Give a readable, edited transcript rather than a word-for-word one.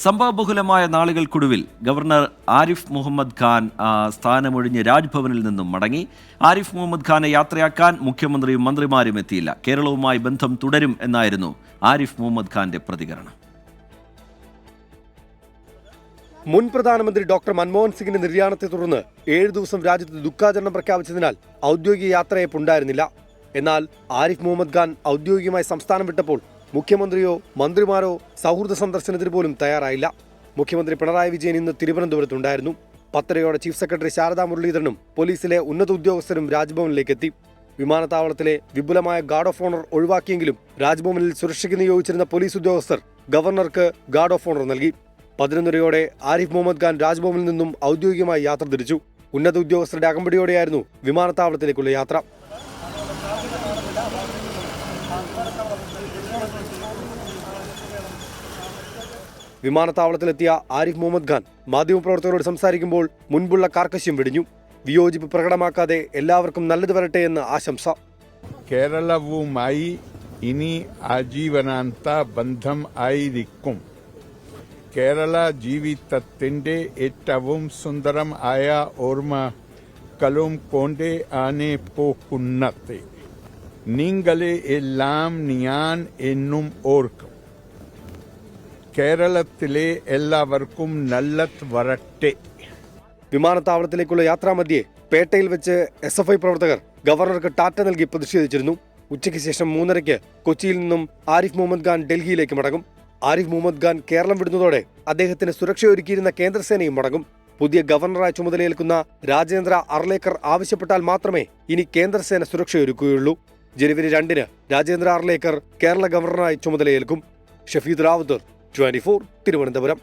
സംഭവബഹുലമായ നാളുകൾക്കൊടുവിൽ governor Arif Muhammad Khan സ്ഥാനമൊഴിഞ്ഞ് രാജ്ഭവനിൽ നിന്നും മടങ്ങി. ആരിഫ് മുഹമ്മദ് ഖാനെ യാത്രയാക്കാൻ മുഖ്യമന്ത്രിയും മന്ത്രിമാരും എത്തിയില്ല. കേരളവുമായി ബന്ധം തുടരും എന്നായിരുന്നു ആരിഫ് മുഹമ്മദ് ഖാന്റെ പ്രതികരണം. മുൻ പ്രധാനമന്ത്രി ഡോക്ടർ മൻമോഹൻ സിംഗിന്റെ നിര്യാണത്തെ തുടർന്ന് 7 ദിവസം രാജ്യത്ത് ദുഃഖാചരണം പ്രഖ്യാപിച്ചതിനാൽ ഔദ്യോഗിക യാത്രയയപ്പുണ്ടായിരുന്നില്ല. എന്നാൽ ആരിഫ് മുഹമ്മദ് ഖാൻ ഔദ്യോഗികമായി സംസ്ഥാനം വിട്ടപ്പോൾ മുഖ്യമന്ത്രിയോ മന്ത്രിമാരോ സൗഹൃദ സന്ദർശനത്തിന് പോലും തയ്യാറായില്ല. മുഖ്യമന്ത്രി പിണറായി വിജയൻ ഇന്ന് തിരുവനന്തപുരത്തുണ്ടായിരുന്നു. 10:30 ചീഫ് സെക്രട്ടറി ശാരദാ മുരളീധരനും പോലീസിലെ ഉന്നത ഉദ്യോഗസ്ഥരും രാജ്ഭവനിലേക്ക് എത്തി. വിമാനത്താവളത്തിലെ വിപുലമായ ഗാർഡ് ഓഫ് ഓണർ ഒഴിവാക്കിയെങ്കിലും രാജ്ഭവനിൽ സുരക്ഷയ്ക്ക് നിയോഗിച്ചിരുന്ന പോലീസ് ഉദ്യോഗസ്ഥർ ഗവർണർക്ക് ഗാർഡ് ഓഫ് ഓണർ നൽകി. 11:30 ആരിഫ് മുഹമ്മദ് ഖാൻ രാജ്ഭവനിൽ നിന്നും ഔദ്യോഗികമായി യാത്ര തിരിച്ചു. ഉന്നത ഉദ്യോഗസ്ഥരുടെ അകമ്പടിയോടെയായിരുന്നു വിമാനത്താവളത്തിലേക്കുള്ള യാത്ര. വിമാനത്താവളത്തിലെത്തിയ ആരിഫ് മുഹമ്മദ് ഖാൻ മാധ്യമപ്രവർത്തകരോട് സംസാരിക്കുമ്പോൾ മുൻപുള്ള കാർക്കശ്യം വെടിഞ്ഞു. വിയോജിപ്പ് പ്രകടമാക്കാതെ എല്ലാവർക്കും നല്ലത് വരട്ടെ എന്ന് ആശംസ. കേരളവുമായി ഇനി ആജീവനാന്ത ബന്ധം ആയിരിക്കും. കേരള ജീവിതത്തിന്റെ ഏറ്റവും സുന്ദരമായ ഓർമ്മകളും കൊണ്ട് ആണ് പോകുന്നത്. നിങ്ങളെ എല്ലാം ഞാൻ എന്നും ഓർക്കും. കേരളത്തിലെ എല്ലാവർക്കും നല്ലത് വരട്ടെ. വിമാനത്താവളത്തിലേക്കുള്ള യാത്രാമധ്യേ പേട്ടയിൽ വെച്ച് SFI പ്രവർത്തകർ ഗവർണർക്ക് ടാറ്റ നൽകി പ്രതിഷേധിച്ചിരുന്നു. ഉച്ചയ്ക്ക് ശേഷം 3:30 കൊച്ചിയിൽ നിന്നും ആരിഫ് മുഹമ്മദ് ഖാൻ ഡൽഹിയിലേക്ക് മടങ്ങും. ആരിഫ് മുഹമ്മദ് ഖാൻ കേരളം വിടുന്നതോടെ അദ്ദേഹത്തിന് സുരക്ഷയൊരുക്കിയിരുന്ന കേന്ദ്രസേനയും മടങ്ങും. പുതിയ ഗവർണറായി ചുമതലയേൽക്കുന്ന രാജേന്ദ്ര അർലേക്കർ ആവശ്യപ്പെട്ടാൽ മാത്രമേ ഇനി കേന്ദ്രസേന സുരക്ഷയൊരുക്കുകയുള്ളൂ. ജനുവരി 2 രാജേന്ദ്ര അർലേക്കർ കേരള ഗവർണറായി ചുമതലയേൽക്കും. ഷഫീദ് റാവുത്തർ, 24 തിരുവനന്തപുരം.